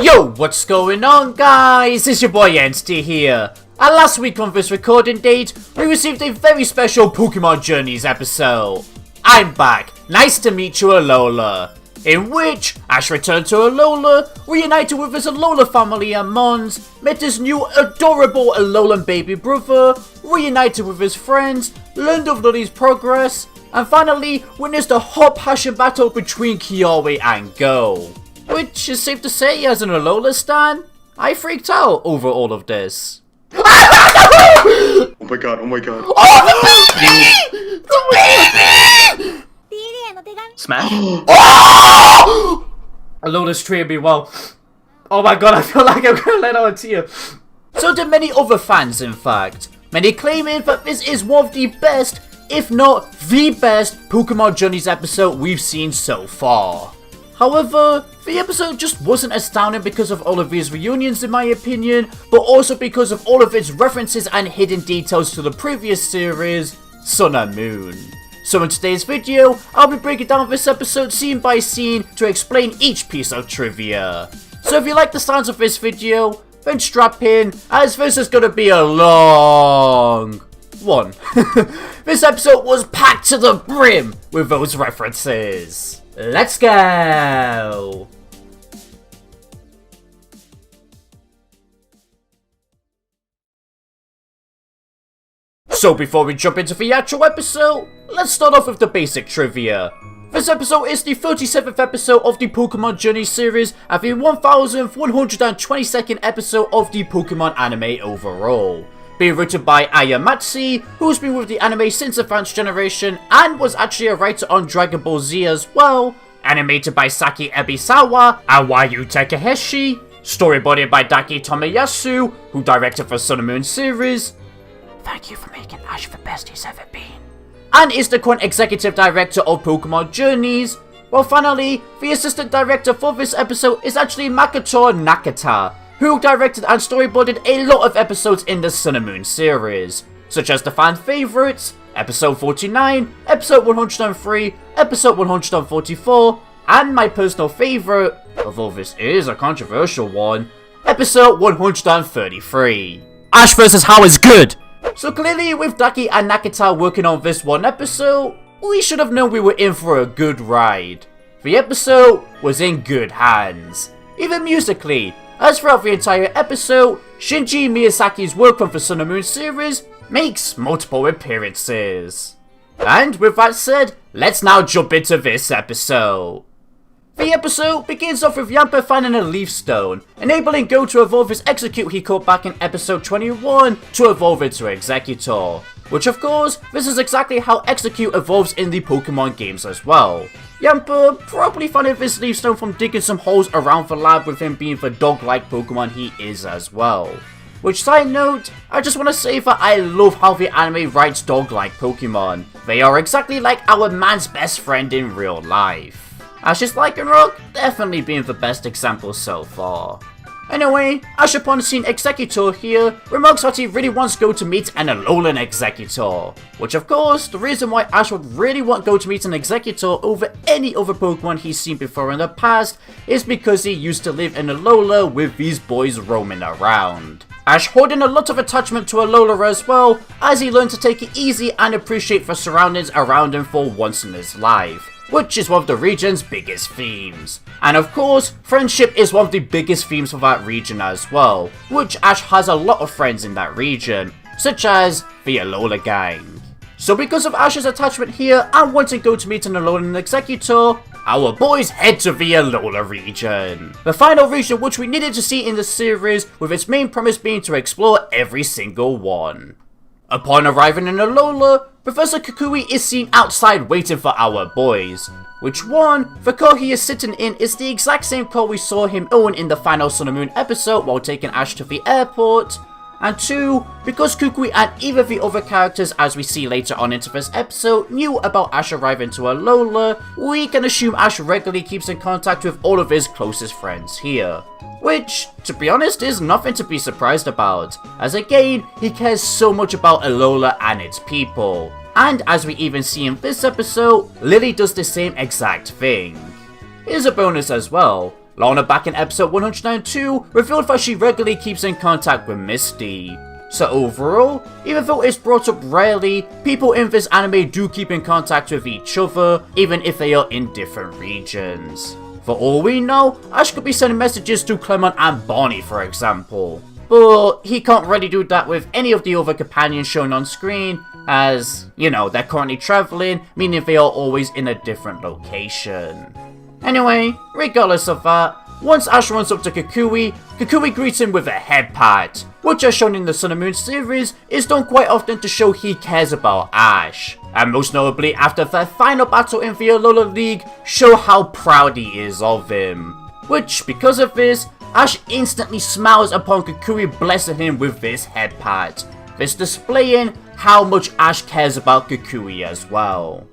Yo, what's going on, guys? It's your boy Entity here. And last week on this recording date, we received a very special Pokemon Journeys episode. I'm back. Nice to meet you, Alola. In which, Ash returned to Alola, reunited with his Alola family and Mons, met his new adorable Alolan baby brother, reunited with his friends, learned of Lily's progress, and finally witnessed a hot passion battle between Kiawe and Go. Which is safe to say, as an Alola stan, I freaked out over all of this. Oh my god, oh my god. Oh, the baby! Smash? Oh! Alola's treating me well. Oh my god, I feel like I'm gonna let out a tear. So did many other fans, in fact. Many claiming that this is one of the best, if not the best, Pokemon Journeys episode we've seen so far. However, the episode just wasn't astounding because of all of these reunions in my opinion, but also because of all of its references and hidden details to the previous series, Sun and Moon. So in today's video, I'll be breaking down this episode scene by scene to explain each piece of trivia. So if you like the sounds of this video, then strap in, as this is gonna be a long one. This episode was packed to the brim with those references. Let's go! So before we jump into the actual episode, let's start off with the basic trivia. This episode is the 37th episode of the Pokemon Journey series and the 1122nd episode of the Pokemon anime overall. Being written by Ayamatsu, who's been with the anime since Advanced Generation and was actually a writer on Dragon Ball Z as well. Animated by Saki Ebisawa and Wayu Takahashi. Storyboarded by Daki Tomoyasu, who directed the Sun and Moon series. Thank you for making Ash the best he's ever been. And is the current executive director of Pokemon Journeys. Well, finally, the assistant director for this episode is actually Makoto Nakata, who directed and storyboarded a lot of episodes in the Sun and Moon series, such as the fan favourites, Episode 49, Episode 103, Episode 144, and my personal favourite, although this is a controversial one, Episode 133. Ash vs. How is good! So clearly, with Daki and Nakata working on this one episode, we should have known we were in for a good ride. The episode was in good hands, even musically, as throughout the entire episode, Shinji Miyazaki's work from the Sun and Moon series makes multiple appearances. And with that said, let's now jump into this episode. The episode begins off with Yamper finding a leaf stone, enabling Go to evolve his Execute he caught back in episode 21 to evolve into Exeggutor. Which of course, this is exactly how Execute evolves in the Pokemon games as well. Yamper probably finding this leaf stone from digging some holes around the lab with him being the dog-like Pokemon he is as well. Which, side note, I just want to say that I love how the anime writes dog-like Pokemon. They are exactly like our man's best friend in real life. Ash's Lycanroc definitely being the best example so far. Anyway, Ash upon seeing Exeggutor here, remarks that he really wants Go to meet an Alolan Exeggutor. Which of course, the reason why Ash would really want Go to meet an Exeggutor over any other Pokemon he's seen before in the past is because he used to live in Alola with these boys roaming around. Ash holding a lot of attachment to Alola as well, as he learned to take it easy and appreciate the surroundings around him for once in his life, which is one of the region's biggest themes. And of course, friendship is one of the biggest themes for that region as well, which Ash has a lot of friends in that region, such as the Alola gang. So because of Ash's attachment here and wanting Go to meet an Alolan Exeggutor, our boys head to the Alola region. The final region which we needed to see in the series, with its main premise being to explore every single one. Upon arriving in Alola, Professor Kukui is seen outside waiting for our boys. Which one, the car he is sitting in is the exact same car we saw him own in the final Sun and Moon episode while taking Ash to the airport. And 2, because Kukui and either of the other characters, as we see later on into this episode, knew about Ash arriving to Alola, we can assume Ash regularly keeps in contact with all of his closest friends here. Which, to be honest, is nothing to be surprised about, as again, he cares so much about Alola and its people. And as we even see in this episode, Lily does the same exact thing. Here's a bonus as well. Lana back in episode 102 revealed that she regularly keeps in contact with Misty. So overall, even though it's brought up rarely, people in this anime do keep in contact with each other, even if they are in different regions. For all we know, Ash could be sending messages to Clement and Bonnie, for example. But he can't really do that with any of the other companions shown on screen, as, you know, they're currently traveling, meaning they are always in a different location. Anyway, regardless of that, once Ash runs up to Kukui, Kukui greets him with a head pat, which as shown in the Sun and Moon series, is done quite often to show he cares about Ash. And most notably after their final battle in the Alola League, show how proud he is of him. Which, because of this, Ash instantly smiles upon Kukui blessing him with this head pat, this displaying how much Ash cares about Kukui as well.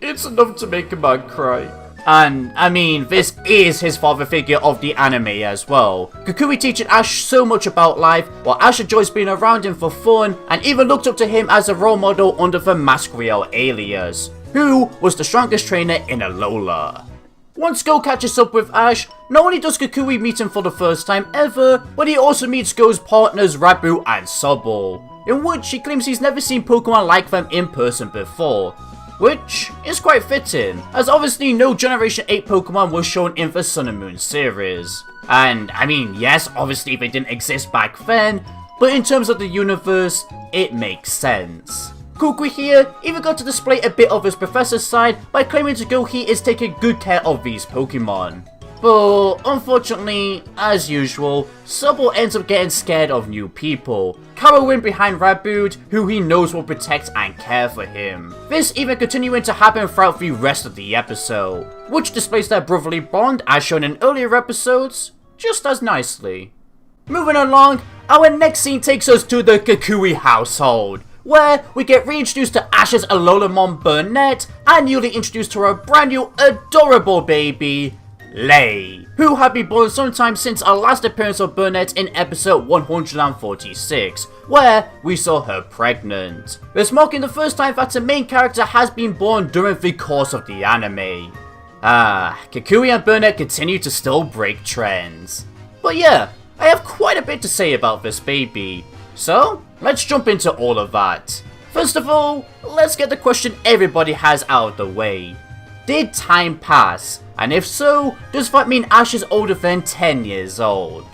It's enough to make a man cry. And, I mean, this is his father figure of the anime as well. Kukui teaching Ash so much about life, while Ash enjoys being around him for fun, and even looked up to him as a role model under the Masquerade alias, who was the strongest trainer in Alola. Once Go catches up with Ash, not only does Kukui meet him for the first time ever, but he also meets Go's partners Rabu and Sobble, in which he claims he's never seen Pokemon like them in person before. Which is quite fitting, as obviously no Generation 8 Pokemon was shown in the Sun and Moon series. And, I mean, yes, obviously they didn't exist back then, but in terms of the universe, it makes sense. Kukui here even got to display a bit of his professor's side by claiming to Go he is taking good care of these Pokemon. But unfortunately, as usual, Sobble ends up getting scared of new people, cowering behind Raboot, who he knows will protect and care for him. This even continuing to happen throughout the rest of the episode, which displays their brotherly bond as shown in earlier episodes, just as nicely. Moving along, our next scene takes us to the Kukui household, where we get reintroduced to Ash's Alola mom Burnett, and newly introduced to her brand new adorable baby, Lei, who had been born sometime since our last appearance of Burnett in episode 146, where we saw her pregnant. This marking the first time that a main character has been born during the course of the anime. Kukui and Burnett continue to still break trends. But yeah, I have quite a bit to say about this baby, so let's jump into all of that. First of all, let's get the question everybody has out of the way. Did time pass? And if so, does that mean Ash is older than 10 years old?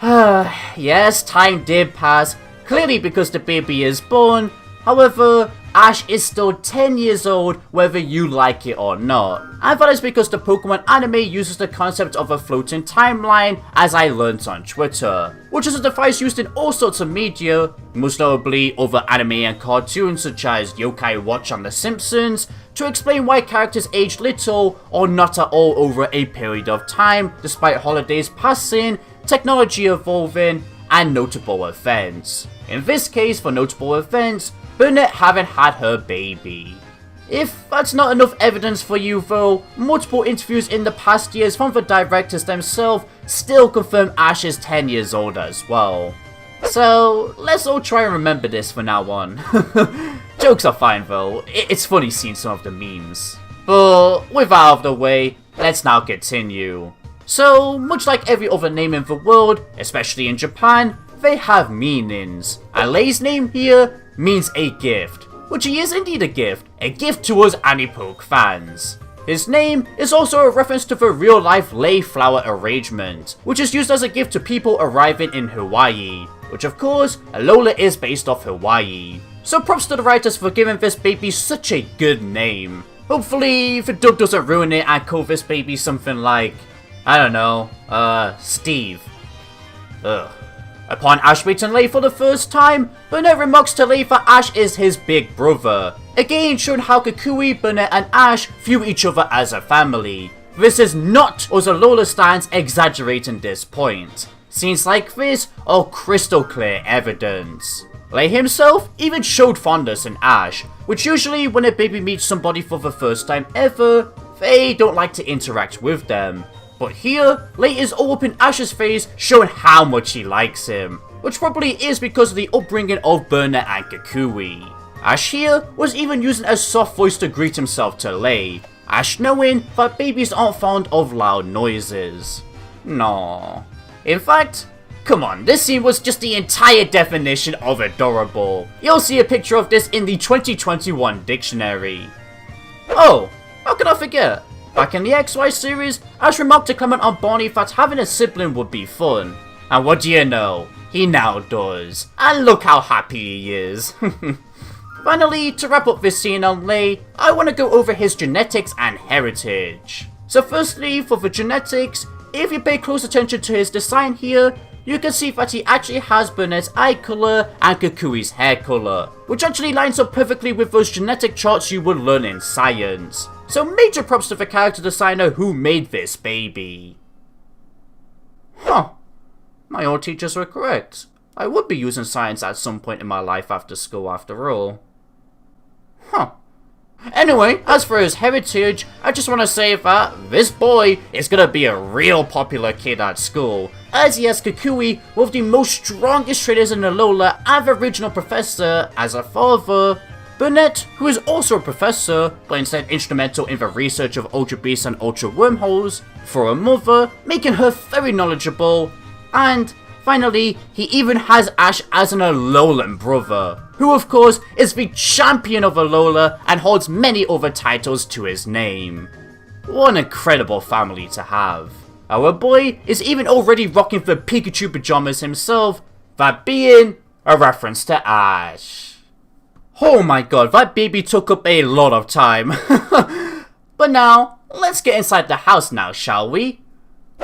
Yes, time did pass, clearly because the baby is born. However, Ash is still 10 years old whether you like it or not. And that is because the Pokemon anime uses the concept of a floating timeline, as I learnt on Twitter, which is a device used in all sorts of media, most notably other anime and cartoons such as Yokai Watch and The Simpsons, to explain why characters age little or not at all over a period of time, despite holidays passing, technology evolving, and notable events. In this case, for notable events, Burnett having had her baby. If that's not enough evidence for you though, multiple interviews in the past years from the directors themselves still confirm Ash is 10 years old as well. So let's all try and remember this from now on. Jokes are fine though, it's funny seeing some of the memes. But with that out of the way, let's now continue. So, much like every other name in the world, especially in Japan, they have meanings. And Lei's name here means a gift, which he is indeed a gift to us Anipoke fans. His name is also a reference to the real-life Lei flower arrangement, which is used as a gift to people arriving in Hawaii, which of course, Alola is based off Hawaii. So props to the writers for giving this baby such a good name. Hopefully, the dub doesn't ruin it and call this baby something like, I don't know, Steve. Ugh. Upon Ash meeting Lei for the first time, Burnett remarks to Lei that Ash is his big brother, again showing how Kukui, Burnett and Ash view each other as a family. This is not us Alola stans exaggerating this point. Scenes like this are crystal clear evidence. Lei himself even showed fondness in Ash, which usually when a baby meets somebody for the first time ever, they don't like to interact with them. But here, Lei is all up in Ash's face showing how much he likes him, which probably is because of the upbringing of Burnett and Kukui. Ash here was even using a soft voice to greet himself to Lei, Ash knowing that babies aren't fond of loud noises. No. In fact, come on, this scene was just the entire definition of adorable. You'll see a picture of this in the 2021 dictionary. Oh, how could I forget? Back in the XY series, Ash remarked to Clement on Barney that having a sibling would be fun. And what do you know? He now does. And look how happy he is. Finally, to wrap up this scene on Lei, I want to go over his genetics and heritage. So firstly, for the genetics, if you pay close attention to his design here, you can see that he actually has Burnett's eye colour and Kukui's hair colour, which actually lines up perfectly with those genetic charts you would learn in science. So major props to the character designer who made this baby. Huh. My old teachers were correct. I would be using science at some point in my life after school after all. Huh. Anyway, as for his heritage, I just want to say that this boy is gonna be a real popular kid at school, as he has Kukui, one of the most strongest trainers in Alola and the original professor, as a father, Burnett, who is also a professor, but instead instrumental in the research of Ultra Beasts and Ultra Wormholes, for a mother, making her very knowledgeable, and finally, he even has Ash as an Alolan brother, who of course is the champion of Alola and holds many other titles to his name. What an incredible family to have. Our boy is even already rocking the Pikachu pajamas himself, that being a reference to Ash. Oh my god, that baby took up a lot of time. But now, let's get inside the house now, shall we?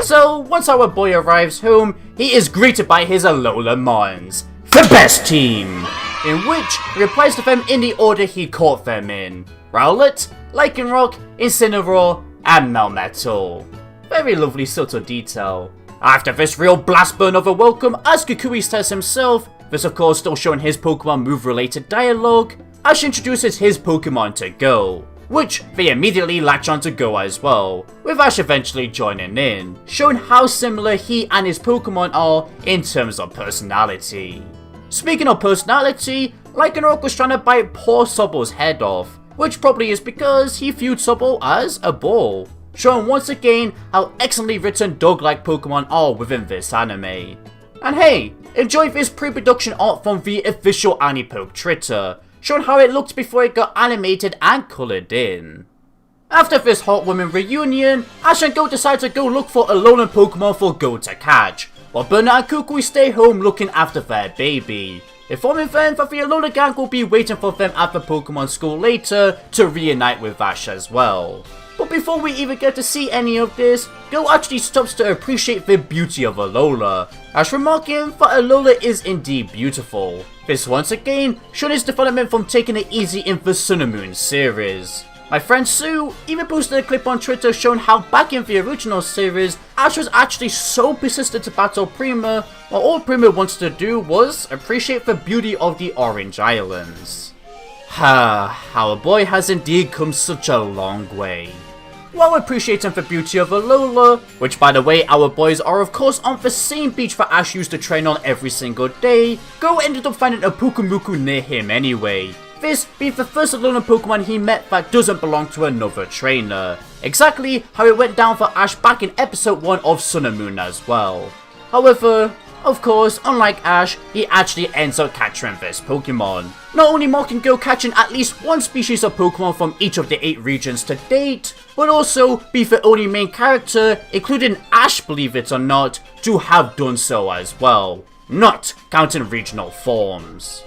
So, once our boy arrives home, he is greeted by his Alola Mines, the best team, in which he replies to them in the order he caught them in: Rowlet, Lycanroc, Incineroar, and Melmetal. Very lovely subtle detail. After this real blast burn of a welcome, as Kukui says himself, this of course still showing his Pokemon move related dialogue, Ash introduces his Pokemon to Go, which they immediately latch on to Go as well, with Ash eventually joining in, showing how similar he and his Pokemon are in terms of personality. Speaking of personality, Lycanroc was trying to bite poor Sobble's head off, which probably is because he viewed Sobble as a ball, showing once again how excellently written dog-like Pokemon are within this anime. And hey, enjoy this pre-production art from the official Anipoke Twitter, showing how it looked before it got animated and coloured in. After this Heartwarming reunion, Ash and Go decide to go look for Alolan Pokemon for Go to catch, while Burnett and Kukui stay home looking after their baby, informing them that the Alola gang will be waiting for them at the Pokemon school later to reunite with Ash as well. But before we even get to see any of this, Go actually stops to appreciate the beauty of Alola, Ash remarking that Alola is indeed beautiful. This once again showing his development from taking it easy in the Sun and Moon series. My friend Sue even posted a clip on Twitter showing how back in the original series, Ash was actually so persistent to battle Prima, while all Prima wants to do was appreciate the beauty of the Orange Islands. Our boy has indeed come such a long way. While appreciating the beauty of Alola, which by the way our boys are of course on the same beach that Ash used to train on every single day, Go ended up finding a Pukumuku near him anyway. This being the first Alolan Pokemon he met that doesn't belong to another trainer. Exactly how it went down for Ash back in episode 1 of Sun and Moon as well. However, of course, unlike Ash, he actually ends up capturing this Pokemon. Not only marking Go catching at least one species of Pokemon from each of the 8 regions to date, but also be the only main character, including Ash believe it or not, to have done so as well. Not counting regional forms.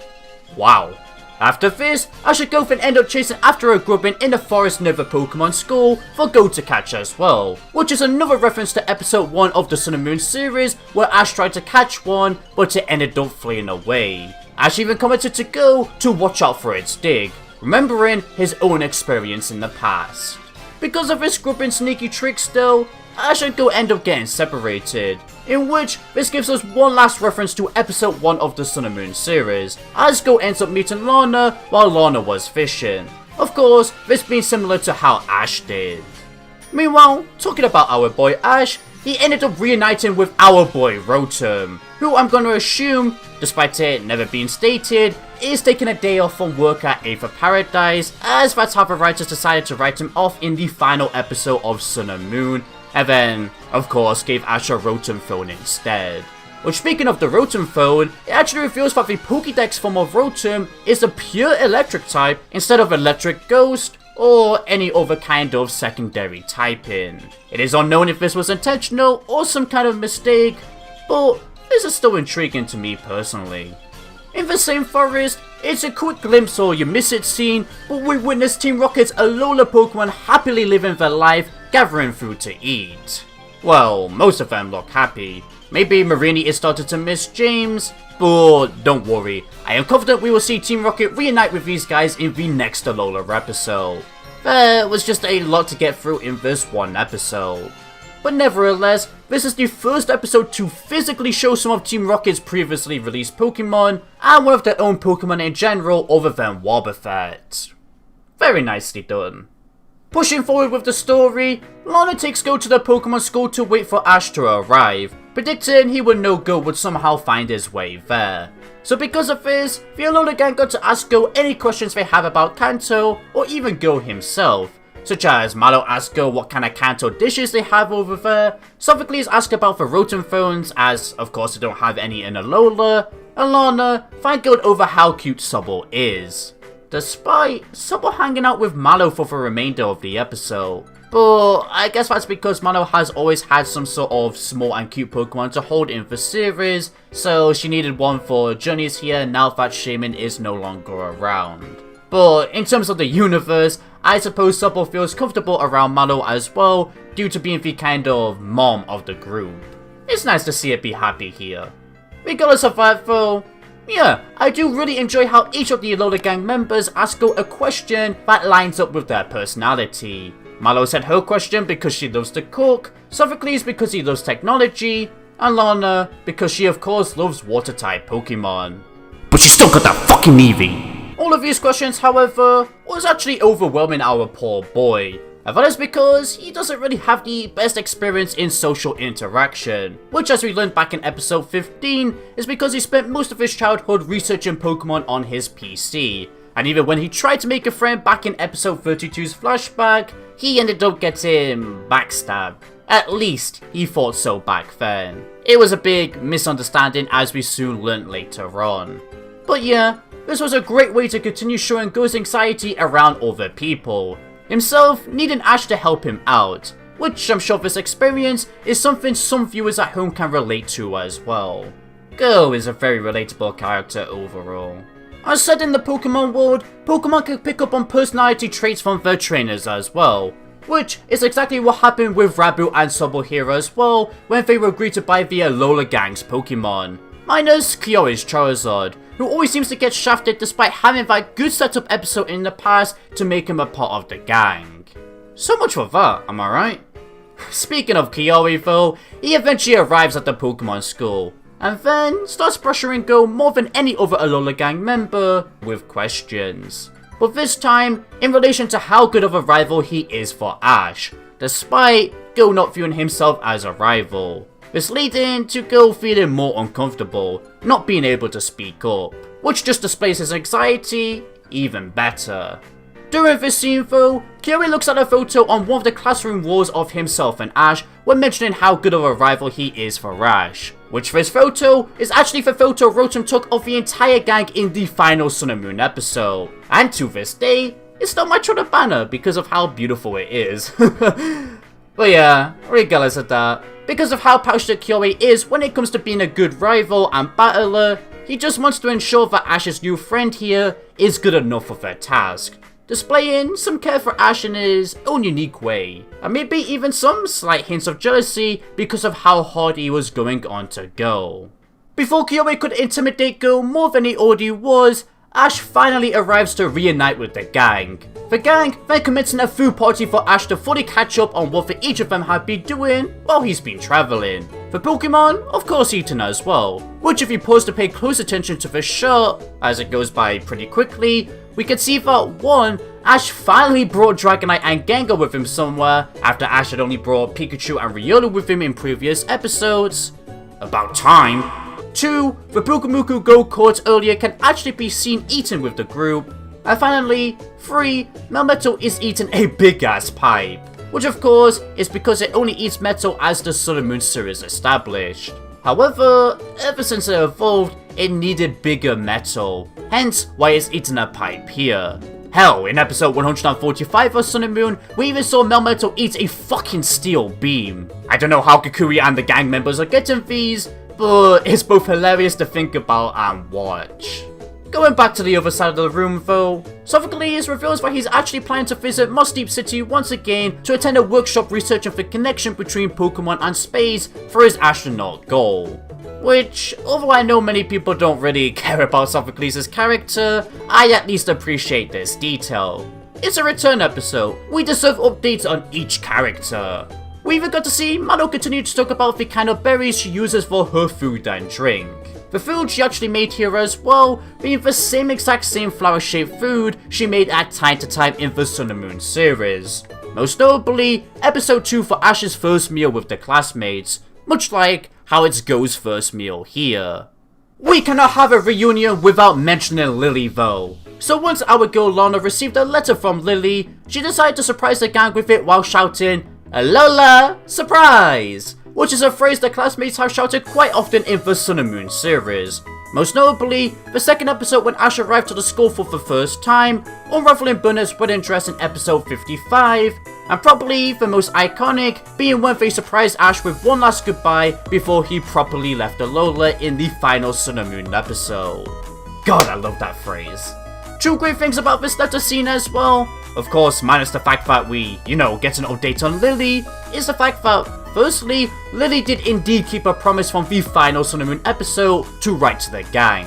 Wow. After this, Ash and Go then end up chasing after a grubbin in the forest near the Pokemon school for Go to catch as well, which is another reference to episode 1 of the Sun and Moon series where Ash tried to catch one but it ended up fleeing away. Ash even commented to Go to watch out for its dig, remembering his own experience in the past. Because of his grubbin sneaky tricks though, Ash and Go end up getting separated, in which this gives us one last reference to episode 1 of the Sun and Moon series, as Go ends up meeting Lana while Lana was fishing. Of course, this being similar to how Ash did. Meanwhile, talking about our boy Ash, he ended up reuniting with our boy Rotom, who I'm gonna assume, despite it never being stated, is taking a day off from work at Aether Paradise, as that's how the writers decided to write him off in the final episode of Sun and Moon, and then, of course, gave Ash a Rotom phone instead. Which, speaking of the Rotom phone, it actually reveals that the Pokédex form of Rotom is a pure electric type instead of electric ghost, or any other kind of secondary typing. It is unknown if this was intentional or some kind of mistake, but this is still intriguing to me personally. In the same forest, it's a quick glimpse or you miss it scene, but we witness Team Rocket's Alola Pokemon happily living their life, gathering food to eat. Well, most of them look happy. Maybe Marini is starting to miss James, but don't worry, I am confident we will see Team Rocket reunite with these guys in the next Alola episode. There was just a lot to get through in this one episode. But nevertheless, this is the first episode to physically show some of Team Rocket's previously released Pokemon, and one of their own Pokemon in general other than Wobbuffet. Very nicely done. Pushing forward with the story, Lana takes Go to the Pokemon School to wait for Ash to arrive, predicting he would know Go would somehow find his way there. So because of this, the Alola gang got to ask Go any questions they have about Kanto, or even Go himself, such as Mallow asks Go what kind of Kanto dishes they have over there, Sophocles asks about the Rotom phones, as of course they don't have any in Alola, and Lana finds Go over how cute Sobble is. Despite Sobble hanging out with Mallow for the remainder of the episode. But I guess that's because Mallow has always had some sort of small and cute Pokemon to hold in the series, so she needed one for Journeys here now that Shaman is no longer around. But in terms of the universe, I suppose Sobble feels comfortable around Mallow as well, due to being the kind of mom of the group. It's nice to see it be happy here. Regardless of that though, yeah, I do really enjoy how each of the Alola gang members ask Go a question that lines up with their personality. Mallow said her question because she loves to cook, Sophocles because he loves technology, and Lana because she of course loves water-type Pokemon. But she still got that fucking Eevee! All of these questions, however, was actually overwhelming our poor boy. And that is because he doesn't really have the best experience in social interaction, which as we learned back in episode 15, is because he spent most of his childhood researching Pokemon on his PC. And even when he tried to make a friend back in episode 32's flashback, he ended up getting backstabbed. At least, he thought so back then. It was a big misunderstanding as we soon learnt later on. But yeah, this was a great way to continue showing Go's anxiety around other people. Himself needing Ash to help him out, which I'm sure this experience is something some viewers at home can relate to as well. Go is a very relatable character overall. As said in the Pokemon world, Pokemon can pick up on personality traits from their trainers as well, which is exactly what happened with Rabu and Sobble here as well when they were greeted by the Alola gang's Pokemon. Minus Kyoi's Charizard, who always seems to get shafted despite having that good setup episode in the past to make him a part of the gang. So much for that, am I right? Speaking of Kioi though, he eventually arrives at the Pokemon School, and then starts pressuring Go more than any other Alola gang member with questions. But this time, in relation to how good of a rival he is for Ash, despite Go not viewing himself as a rival. This leading to Go feeling more uncomfortable, not being able to speak up, which just displays his anxiety even better. During this scene though, Kioi looks at a photo on one of the classroom walls of himself and Ash when mentioning how good of a rival he is for Ash. Which this photo is actually the photo Rotom took of the entire gang in the final Sun and Moon episode. And to this day, it's still my Twitter banner because of how beautiful it is. But yeah, regardless of that, because of how passionate Kioi is when it comes to being a good rival and battler, he just wants to ensure that Ash's new friend here is good enough for their task, displaying some care for Ash in his own unique way, and maybe even some slight hints of jealousy because of how hard he was going on to Go. Before Kioi could intimidate Go more than he already was, Ash finally arrives to reunite with the gang. The gang then commencing a food party for Ash to fully catch up on what each of them have been doing while he's been travelling. The Pokemon, of course, eaten as well, which if you pause to pay close attention to the shot, as it goes by pretty quickly, we can see that 1. Ash finally brought Dragonite and Gengar with him somewhere, after Ash had only brought Pikachu and Riolu with him in previous episodes. About time. 2. The Pukamuku Go caught earlier can actually be seen eating with the group. And finally, 3. Melmetal is eating a big ass pipe, which of course is because it only eats metal as the Sun and Moon series established. However, ever since it evolved, it needed bigger metal, hence why it's eating a pipe here. Hell, in episode 145 of Sun and Moon, we even saw Melmetal eat a fucking steel beam. I don't know how Kukui and the gang members are getting these, but it's both hilarious to think about and watch. Going back to the other side of the room though, Sophocles reveals that he's actually planning to visit Moss Deep City once again to attend a workshop researching the connection between Pokemon and space for his astronaut goal. Which, although I know many people don't really care about Sophocles' character, I at least appreciate this detail. It's a return episode, we deserve updates on each character. We even got to see Mano continue to talk about the kind of berries she uses for her food and drink. The food she actually made here as well, being the exact same flower-shaped food she made at time to time in the Sun and Moon series. Most notably, episode 2 for Ash's first meal with the classmates, much like how it's Go's first meal here. We cannot have a reunion without mentioning Lily though. So once our girl Lana received a letter from Lily, she decided to surprise the gang with it while shouting, "Alola, surprise!" which is a phrase that classmates have shouted quite often in the Sun and Moon series. Most notably, the second episode when Ash arrived to the school for the first time, unraveling Burnett's wedding dress in episode 55, and probably the most iconic being when they surprised Ash with one last goodbye before he properly left Alola in the final Sun and Moon episode. God, I love that phrase. Two great things about this letter scene as well, of course minus the fact that we, get an update on Lily, is the fact that firstly, Lily did indeed keep a promise from the final Sun and Moon episode to write to the gang.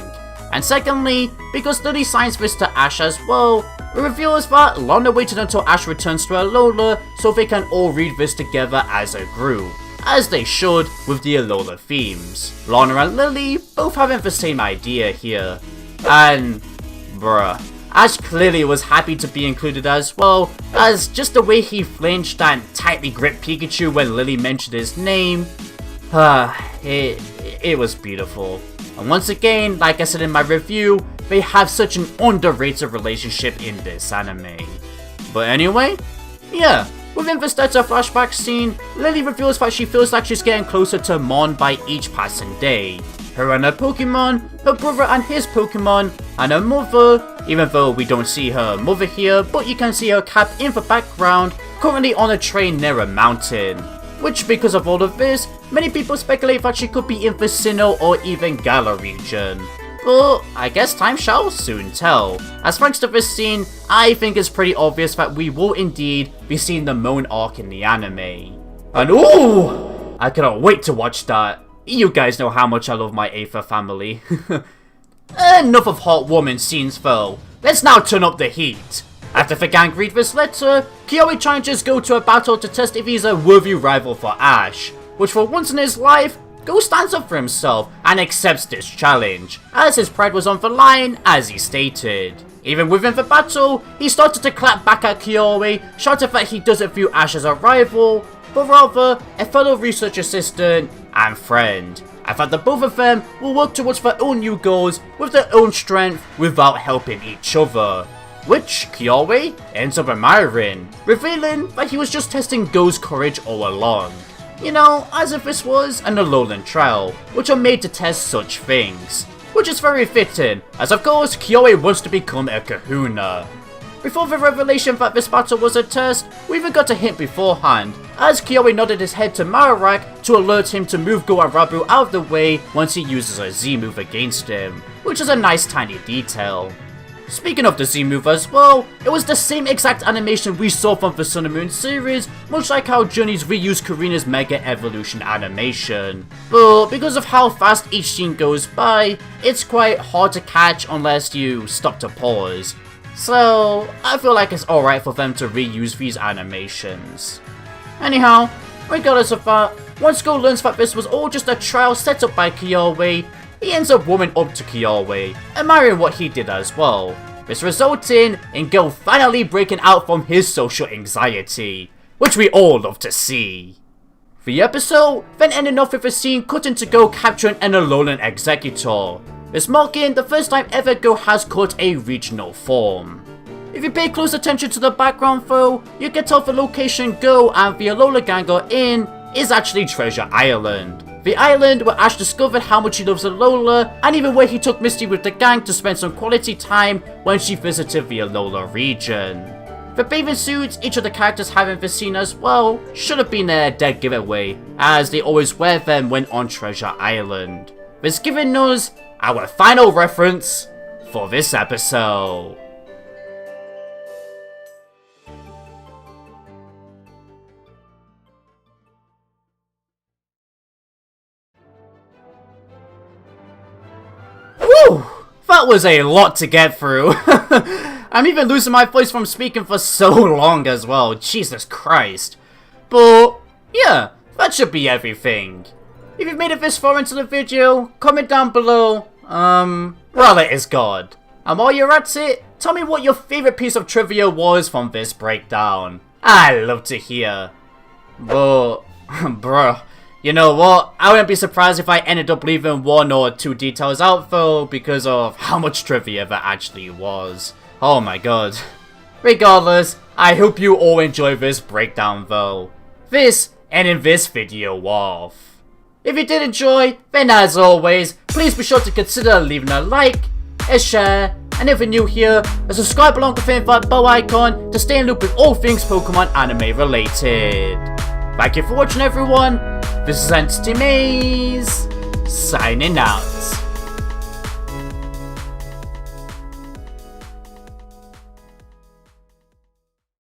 And secondly, because Lily signs this to Ash as well, it reveals that Lana waited until Ash returns to Alola so they can all read this together as a group, as they should with the Alola themes. Lana and Lily both having the same idea here. And bruh, Ash clearly was happy to be included as well, as just the way he flinched and tightly gripped Pikachu when Lily mentioned his name, it was beautiful. And once again, like I said in my review, they have such an underrated relationship in this anime. But anyway, yeah, within this later flashback scene, Lily reveals that she feels like she's getting closer to Mon by each passing day. Her and her Pokemon, her brother and his Pokemon, and her mother, even though we don't see her mother here, but you can see her cap in the background, currently on a train near a mountain. Which, because of all of this, many people speculate that she could be in the Sinnoh or even Galar region. But I guess time shall soon tell, as thanks to this scene, I think it's pretty obvious that we will indeed be seeing the Mon arc in the anime. And ooh! I cannot wait to watch that. You guys know how much I love my Aether family. Enough of heartwarming scenes though, let's now turn up the heat. After the gang read this letter, Kiyomi challenges Go to a battle to test if he's a worthy rival for Ash, which for once in his life, Go stands up for himself and accepts this challenge, as his pride was on the line as he stated. Even within the battle, he started to clap back at Kiyomi, shouting that he doesn't view Ash as a rival, but rather a fellow research assistant and friend, and that the both of them will work towards their own new goals with their own strength without helping each other. Which Kiyomi ends up admiring, revealing that he was just testing Go's courage all along. As if this was an Alolan Trial, which are made to test such things. Which is very fitting, as of course Kiyomi wants to become a kahuna. Before the revelation that this battle was a test, we even got a hint beforehand, as Kiyomi nodded his head to Marowak to alert him to move Go and Rabu out of the way once he uses a Z move against him, which is a nice tiny detail. Speaking of the Z move as well, it was the same exact animation we saw from the Sun and Moon series, much like how Journeys reused Karina's Mega Evolution animation. But because of how fast each scene goes by, it's quite hard to catch unless you stop to pause. So, I feel like it's alright for them to reuse these animations. Anyhow, regardless of that, once Go learns that this was all just a trial set up by Kiyomi, he ends up warming up to Kiyomi, admiring what he did as well. this resulting in Gil finally breaking out from his social anxiety, which we all love to see. The episode then ended off with a scene cutting to Gil capturing an Alolan Exeggutor, this marking the first time ever Gil has caught a regional form. If you pay close attention to the background though, you can tell the location Gil and the Alola gang are in is actually Treasure Island. The island where Ash discovered how much he loves Alola, and even where he took Misty with the gang to spend some quality time when she visited the Alola region. The bathing suits each of the characters have in this scene as well should have been a dead giveaway, as they always wear them when on Treasure Island. This giving us our final reference for this episode. Whew! That was a lot to get through. I'm even losing my voice from speaking for so long as well. Jesus Christ. But yeah, that should be everything. If you've made it this far into the video, comment down below, well, it is God. And while you're at it, tell me what your favorite piece of trivia was from this breakdown. I love to hear. But, bruh, you know what? I wouldn't be surprised if I ended up leaving 1 or 2 details out though, because of how much trivia there actually was. Oh my god. Regardless, I hope you all enjoy this breakdown though. This ending this video off. If you did enjoy, then as always, please be sure to consider leaving a like, a share, and if you're new here, a subscribe along with that bell icon to stay in loop with all things Pokemon anime related. Thank you for watching everyone, this is Entity Maze, signing out.